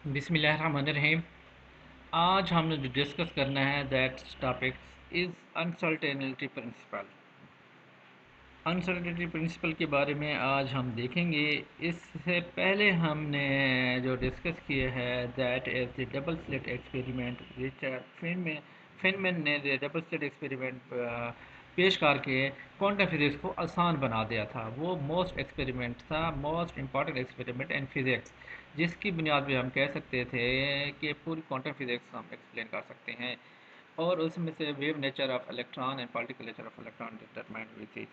बिस्मिल्लाहिर्रहमानिर्रहीम। आज हमने जो डिस्कस करना है that topic is uncertainty principle. Uncertainty principal के बारे में आज हम देखेंगे। इससे पहले हमने जो डिस्कस किया है that is the double slit experiment which Feynman ने डबल स्लिट एक्सपेरिमेंट पेश करके क्वांटम फिजिक्स को आसान बना दिया था। वो मोस्ट एक्सपेरिमेंट था, most important experiment in physics, जिसकी बुनियाद पे हम कह सकते थे कि पूरी क्वांटम फिजिक्स हम एक्सप्लेन कर सकते हैं। और उसमें से wave nature of electron and particle nature of electron determined हुई थी।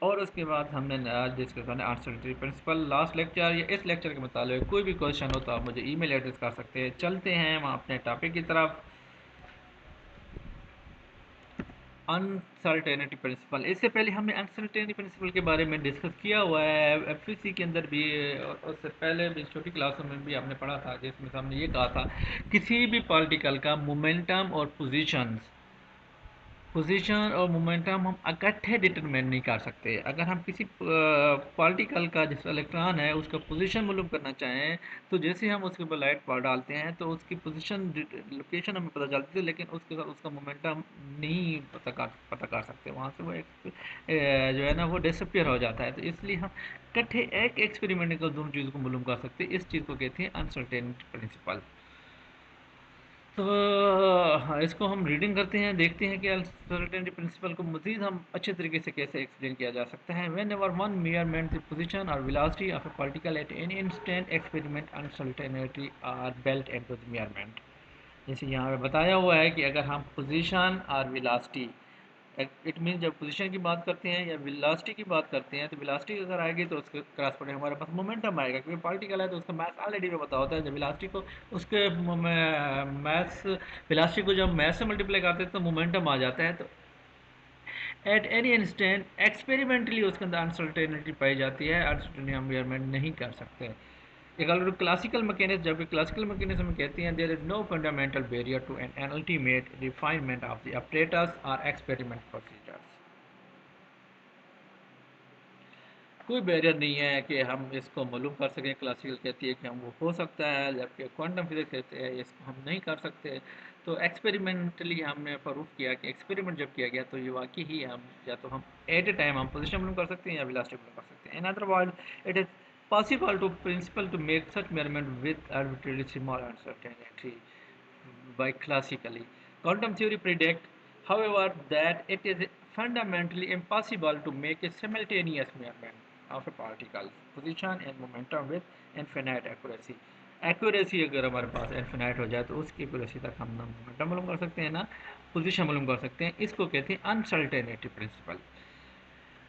और उसके बाद हमने आज डिस्कस करना है अनसर्टेनिटी प्रिंसिपल। लास्ट लेक्चर या इस लेक्चर के मुताबिक कोई भी क्वेश्चन हो तो आप मुझे ईमेल एड्रेस कर सकते हैं। चलते हैं हम अपने टॉपिक की तरफ। अनसर्टेनिटी प्रिंसिपल, इससे पहले हमने अनसर्टेनिटी प्रिंसिपल के बारे में डिस्कस किया हुआ है एफसीसी के अंदर भी, और उससे पहले भी छोटी क्लासों में भी आपने पढ़ा था, जिसमें हमने ये कहा था किसी भी पार्टिकल का मोमेंटम और पोजीशन और मोमेंटम हम इकट्ठे डिटरमाइन नहीं कर सकते। अगर हम किसी पार्टिकल का, जैसे इलेक्ट्रॉन है, उसका पोजीशन मालूम करना चाहें तो जैसे हम उसके ऊपर लाइट पार डालते हैं तो उसकी पोजीशन लोकेशन हमें पता चलती है, लेकिन उसके साथ उसका मोमेंटम नहीं पता कर सकते। वहाँ से वो जो है ना वो डिसअपियर हो जाता है। तो इसलिए हम इकट्ठे एक एक्सपेरिमेंट कर दोनों चीज़ों को मालूम कर सकते हैं। इस चीज़ को कहते हैं अनसर्टेनिटी प्रिंसिपल। तो हाँ, इसको हम रीडिंग करते हैं, देखते हैं कि अनसर्टेनिटी प्रिंसिपल को मज़ीद हम अच्छे तरीके से कैसे एक्सप्लेन किया जा सकता है। Whenever one measurement the position और velocity of a particle at any instant experiment uncertainty are belt into the measurement. जैसे यहाँ पे बताया हुआ है कि अगर हम पोजीशन और वेलोसिटी, इट मीन जब पोजीशन की बात करते हैं या वेलोसिटी की बात करते हैं, तो वेलोसिटी अगर आएगी तो उसके क्रॉसपोर्डिंग हमारे पास मोमेंटम आएगा, क्योंकि पार्टिकल है तो उसका मास ऑलरेडी में पता होता है। जब वेलोसिटी को उसके मास वेलोसिटी को जब मास से मल्टीप्लाई करते हैं तो मोमेंटम आ जाता है। तो एट एनी इंस्टेंट एक्सपेरिमेंटली उसके अंदर अनसर्टेनिटी पाई जाती है, अनसर्टेनिटी हम मेजरमेंट नहीं कर सकते। एक अलग क्लासिकल मैकेनिज्म, जब क्लासिकल मैकेनिज्म कहते हैं there is no fundamental barrier to an ultimate refinement of the operators और एक्सपेरिमेंट प्रोसीजर्स। कोई बैरियर नहीं है कि हम इसको मालूम कर सकें। क्लासिकल कहती है कि हम वो हो सकता है, जबकि क्वांटम फिजिक्स कहते हैं इसको हम नहीं कर सकते। तो एक्सपेरिमेंटली हमने प्रूफ किया कि एक्सपेरिमेंट जब किया गया तो ये वाकई ही हम या तो हम एट ए टाइम हम पोजिशन मालूम कर सकते हैं या वेलोसिटी मालूम कर सकते हैं। In other word, it is possible to principle to make such measurement with arbitrary small uncertainty by classically. Quantum theory predict, however, that it is fundamentally impossible to make a simultaneous measurement of a particle position and momentum with infinite accuracy. Accuracy अगर हमारे पास infinite हो जाए तो उसकी accuracy तक हम ना momentum मालूम कर सकते हैं ना पोजीशन मालूम कर सकते हैं। इसको कहते हैं अनसर्टेनिटी प्रिंसिपल।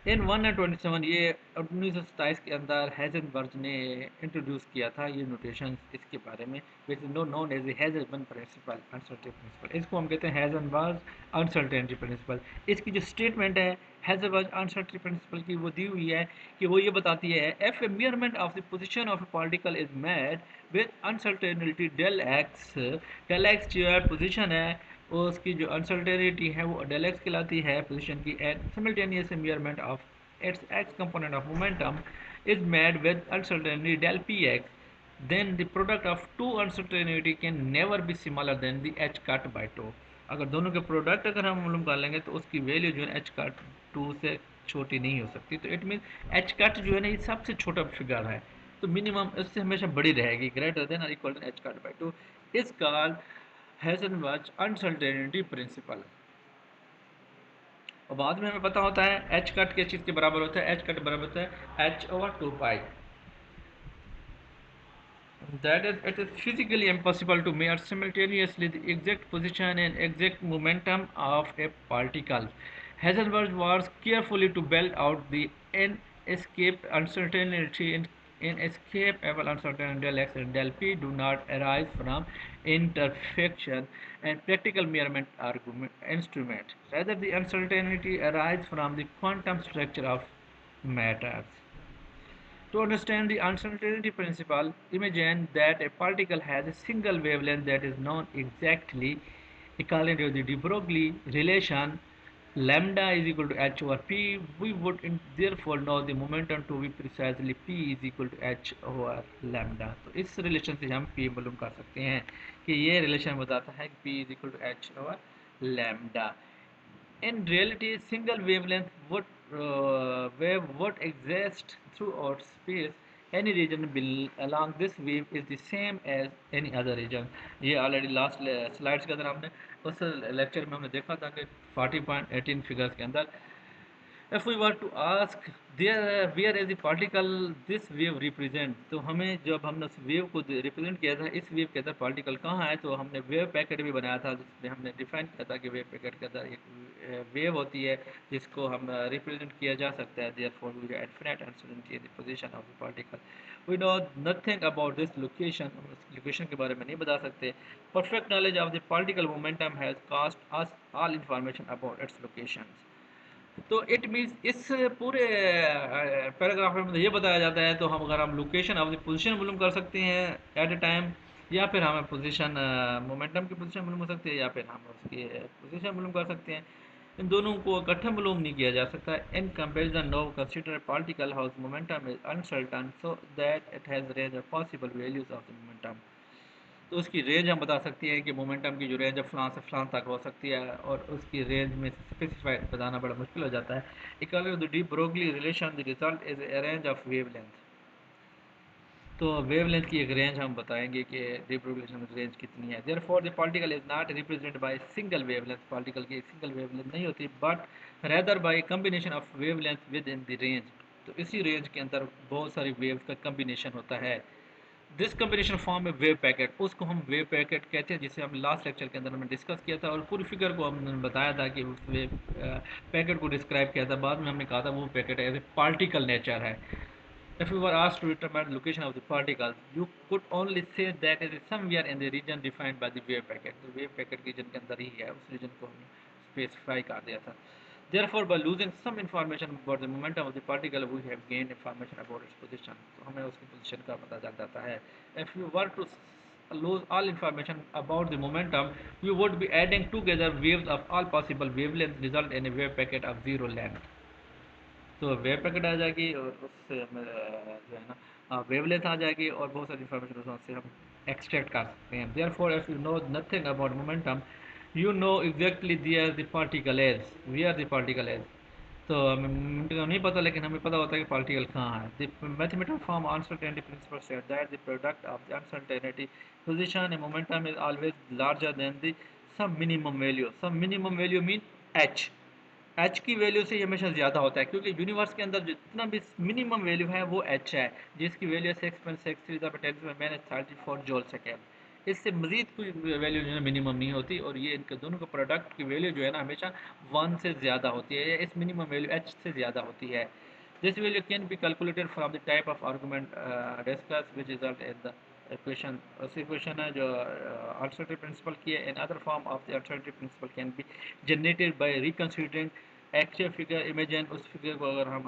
इन 127 ये 1927 के अंदर हेजनबर्ग ने इंट्रोड्यूस किया था ये नोटेशन इसके बारे में, which is no known as Heisenberg principle, uncertainty principle. इसको हम कहते हैं हेजनबर्ग अनसर्टेनिटी प्रिंसिपल। इसकी जो स्टेटमेंट है हेजनबर्ग अनसर्टेनिटी प्रिंसिपल की, वो दी हुई है कि वो ये बताती है if a measurement of the position of a particle is made with uncertainty del x जो पोजीशन है उसकी जो अनसर्टेनिटी है वो डेल एक्स कहलाती है पोजीशन की। And simultaneous measurement of its x component of momentum is made with uncertainty del px, then the product of two uncertainty can never be smaller than the h cut by 2। अगर दोनों के product अगर हम मालूम कर लेंगे तो उसकी वैल्यू जो है एच कट 2 से छोटी नहीं हो सकती। तो इट मीन एच कट जो है ना ये सबसे छोटा फिगर है, तो मिनिमम इससे हमेशा बड़ी रहेगी, ग्रेटर देन और equal to h cut by 2। Is called Heisenberg uncertainty principle. और बाद में हमें पता होता है एच कट किस चीज़ के बराबर होता है, एच कट बराबर होता है H over 2 pi. That is, it is physically impossible to measure simultaneously the exact position and exact momentum of a particle. Heisenberg was carefully to belt out the inescaped uncertainty inescapable uncertainty del x and del p do not arise from interfection and practical measurement argument instrument. Rather, the uncertainty arises from the quantum structure of matters. To understand the uncertainty principle, imagine that a particle has a single wavelength that is known exactly according to the de Broglie relation. lambda is equal to h over p, we would therefore know the momentum to be precisely p is equal to h over lambda। तो इस relation से हम p मालूम कर सकते हैं कि ये रिलेशन बताता है कि p is equal to h over lambda। In reality, single wave would exist throughout space. Any region along this wave is the same as any other region। ये ऑलरेडी लास्ट स्लाइड्स के अंदर हमने उस lecture में हमने देखा था कि 40.18 फिगर्स के अंदर if we were to ask there where is the particle this wave represent, तो हमें जब हमने उस वेव को रिप्रेजेंट किया था इस वेव के अंदर पार्टिकल कहाँ है, तो हमने वेव पैकेट भी बनाया था जिसमें हमने डिफाइन किया था कि वेव पैकेट के अंदर एक वेव होती है जिसको हम रिप्रेजेंट किया जा सकता है। Therefore we have infinite uncertainty in the position of the particle. We know nothing about this location, हम उस लोकेशन के बारे में नहीं बता सकते। Perfect knowledge of the particle momentum has cost us all information about its location. तो it means इस पूरे पैराग्राफ में ये बताया जाता है, तो हम अगर हम लोकेशन ऑफ द पोजीशन मालूम कर सकते हैं एट ए टाइम, या फिर हमें पोजीशन मोमेंटम की पोजीशन मालूम हो सकती है, या फिर हम उसकी पोजीशन मालूम कर सकते हैं। इन दोनों को इकट्ठे मालूम नहीं किया जा सकता। In comparison know consider particle house momentum is uncertain so that it has range of possible values of the momentum. तो उसकी रेंज हम बता सकते हैं कि मोमेंटम की जो रेंज है फ्लां से फ्लां तक हो सकती है, और उसकी रेंज में स्पेसिफाइड बताना बड़ा मुश्किल हो जाता है। Equal to the de Broglie relation the result is a range of wavelength. तो वेवलेंथ की एक रेंज हम बताएंगे कि डी ब्रोगली रेंज कितनी है। Therefore the particle is not represented by single wavelength, particle की एक सिंगल वेवलेंथ नहीं होती, but rather by combination of wavelength within the range. तो इसी रेंज के अंदर बहुत सारी वेव्स का कम्बिनेशन होता है। दिस कम्बिनेशन फॉर्म है वेव पैकेट, उसको हम वेव पैकेट कहते हैं, जिसे हम लास्ट लेक्चर के अंदर हमने डिस्कस किया था, और पूरी फिगर को हमने बताया था कि उस वेव पैकेट को डिस्क्राइब किया था। बाद में हमने कहा था वो packet as a particle nature है। If you were asked to determine the location of the particle, you could only say that it is somewhere in the region defined by the wave packet। तो wave packet region के अंदर ही है, उस region को हमने specify कर दिया था। Therefore, by losing some information about the momentum of the particle, we have gained information about its position। तो हमें उसकी position का पता चल जाता है। If you were to lose all information about the momentum, you would be adding together waves of all possible wavelengths, result in a wave packet of zero length। तो wave packet आ जाएगी, और उससे हमें जो है ना वेवलेंथ आ जाएगी, और बहुत सारी इन्फॉर्मेशन उससे हम एक्सट्रैक्ट कर सकते हैं। Therefore if you know nothing about momentum, you know exactly there the particle is, where the particle is. तो हमें मोमेंटम नहीं पता, लेकिन हमें पता होता है कि पार्टिकल कहाँ है। The mathematical form uncertainty principle said that the product of the uncertainty position in momentum is always larger than the some minimum value. Some minimum value mean h, h की वैल्यू से हमेशा ज़्यादा होता है, क्योंकि यूनिवर्स के अंदर जितना भी मिनिमम वैल्यू है वो एच है, जिसकी वैल्यू है 6.63 जूल सेकेंड। इससे मज़ीद कोई वैल्यू जो है मिनिमम नहीं होती, और ये इनके दोनों का प्रोडक्ट की वैल्यू जो है ना हमेशा 1 से ज़्यादा होती है, या इस मिनिमम वैल्यू एच से ज़्यादा होती है। This value can be calculated from the type of argument discuss which result in the equation. उस इक्वेशन है जो अल्टरनेटिव प्रिंसिपल की है। In other form of the alternative principle can be generated by reconsidering actual figure imagine. उस figure को अगर हम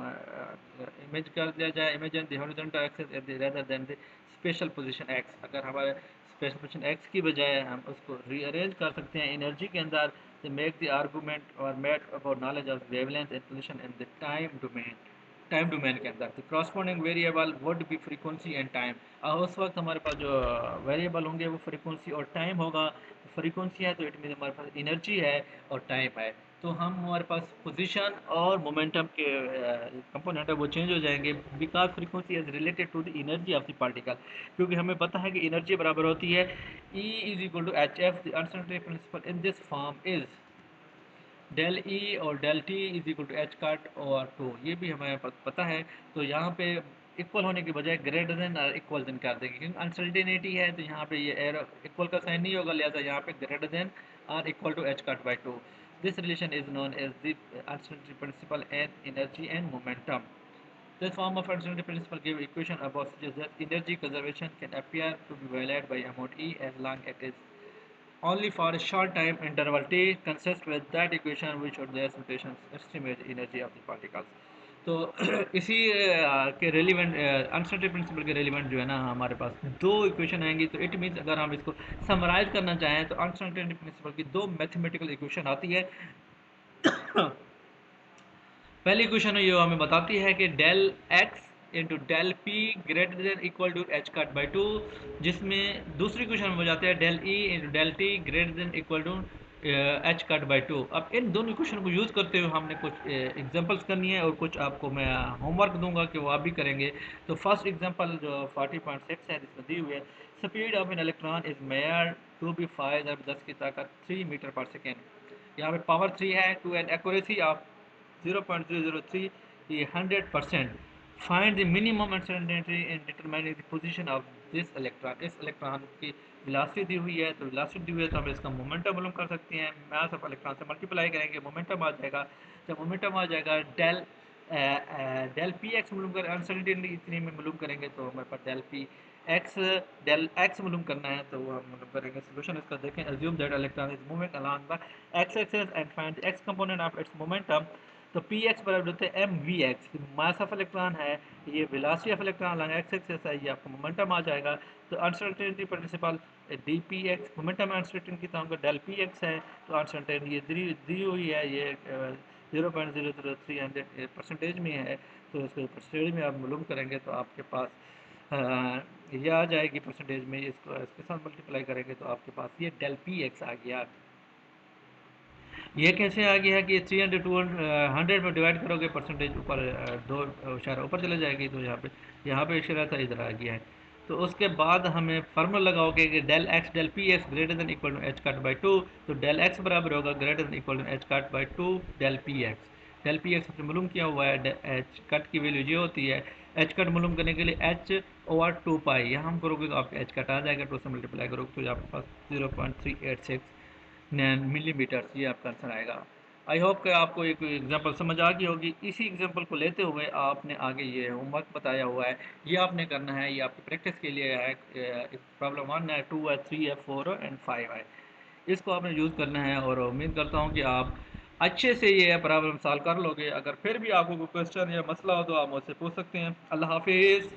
image कर दिया जाए, imagine the horizontal axis at the rather than the special position x. अगर हमारे स्पेशल पोजीशन एक्स की बजाय हम उसको रीअरेंज कर सकते हैं एनर्जी के अंदर, तो मेक द आर्गूमेंट और met about knowledge of wavelength and position in the time domain. Time domain के अंदर the corresponding variable would be frequency and time. उस वक्त हमारे पास जो वेरिएबल होंगे वो फ्रीक्वेंसी और टाइम होगा। फ्रीक्वेंसी है तो इट मीन हमारे पास एनर्जी है, और टाइम है तो हम हमारे पास पोजीशन और मोमेंटम के कंपोनेंट है वो चेंज हो जाएंगे, because frequency is related to the energy of the particle. क्योंकि हमें पता है कि एनर्जी बराबर होती है E is equal to h f. The uncertainty principle in this form is del e और del t is equal to h cut और टू। ये भी हमें पता है। तो यहाँ पे इक्वल होने के बजाय ग्रेटर देन और इक्वल देन कर देंगे, क्योंकि अनसर्टेनिटी है, तो यहाँ पे ये एरो इक्वल का साइन नहीं होगा, लिहाजा यहाँ पे ग्रेटर देन और equal to h cut by two. This relation is known as the uncertainty principle and energy and momentum. This form of uncertainty principle gives equation above suggests that energy conservation can appear to be violated by amount E as long as it is only for a short time interval t consist with that equation which would their simulations estimate the energy of the particles। तो इसी के relevant uncertainty principle के relevant जो है ना हमारे पास दो equation आएंगी। तो इट मीन्स अगर हम इसको समराइज करना चाहें तो अनसर्टेनिटी प्रिंसिपल की दो मैथमेटिकल इक्वेशन आती है। पहली क्वेश्चन ये हमें बताती है कि del x into del p greater than equal to h cut by two, जिसमें दूसरी क्वेश्चन में बताते हैं del E into del t greater than equal to h cut by two. अब इन दोनों क्वेश्चन को यूज़ करते हुए हमने कुछ एग्जांपल्स करनी है और कुछ आपको मैं होमवर्क दूंगा कि वो आप भी करेंगे। तो फर्स्ट एग्जांपल जो 40.6 है जिसमें दी हुई है, speed of an electron is measured to be 5 × 10 की ताकत 3 मीटर पर सेकेंड। यहाँ पे पावर 3 है, टू एन एक्यूरेसी ऑफ 0.003, ये 100%। Find the minimum uncertainty in determining the position of this electron. इस इलेक्ट्रॉन की वेलोसिटी दी हुई है, तो वेलोसिटी दी हुई है तो हम इसका मोमेंटम मालूम कर सकते हैं। मास ऑफ इलेक्ट्रॉन से मल्टीप्लाई करेंगे, मोमेंटम आ जाएगा। जब मोमेंटम आ जाएगा डेल डेल पी एक्स मालूम कर, अनसर्टेनिटी इतनी में मालूम करेंगे तो हमारे पास डेल एक्स मालूम करना है तो वो हम मालूम करेंगे। सोल्यूशन इसका देखें, assume that electron is moving along the x axis and find the x component of its momentum. तो पी एक्स बराबर होते हैं m v x, mass of electron है, ये velocity of electron along x axis है, ये आपको momentum आ जाएगा। तो uncertainty principle d p x, momentum uncertainty तो हमको डेल पी एक्स है, तो अनसर्टेनिटी ये दी हुई है, ये 0.003 परसेंटेज में है। तो इसको परसेंटेज में आप मालूम करेंगे तो आपके पास ये आ जाएगी परसेंटेज में, इसको इसके साथ मल्टीप्लाई करेंगे तो आपके पास ये डेल पी एक्स आ गया। ये कैसे आ गया है कि 300 200 में डिवाइड करोगे परसेंटेज ऊपर दो इशारा ऊपर चले जाएगी, तो यहाँ पे इशारा था इधर आ गया है। तो उसके बाद हमें फार्मूला लगाओगे कि del p x greater than equal to h cut by two. तो डेल एक्स बराबर होगा greater than equal to h cut by two del p x. Del p x हमने मालूम किया हुआ है, एच कट की वैल्यू ये होती है। एच कट मालूम करने के लिए एच ओवर 2 पाई यहाँ हम करोगे तो आपका एच कट आ जाएगा, 2 से मल्टीप्लाई करोगे तो आपके पास 0.386 मिलीमीटर ये आपका आंसर आएगा। आई होप कि आपको एक एग्जांपल समझ आ गई होगी। इसी एग्जांपल को लेते हुए आपने आगे ये होमवर्क बताया हुआ है, ये आपने करना है, ये आपकी प्रैक्टिस के लिए है। प्रॉब्लम 1 है, 2 है, 3 है, 4 एंड 5 है, इसको आपने यूज़ करना है और उम्मीद करता हूँ कि आप अच्छे से ये प्रॉब्लम सॉल्व कर लोगे। अगर फिर भी आपको कोई क्वेश्चन या मसला हो तो आप मुझसे पूछ सकते हैं। अल्लाह हाफिज़।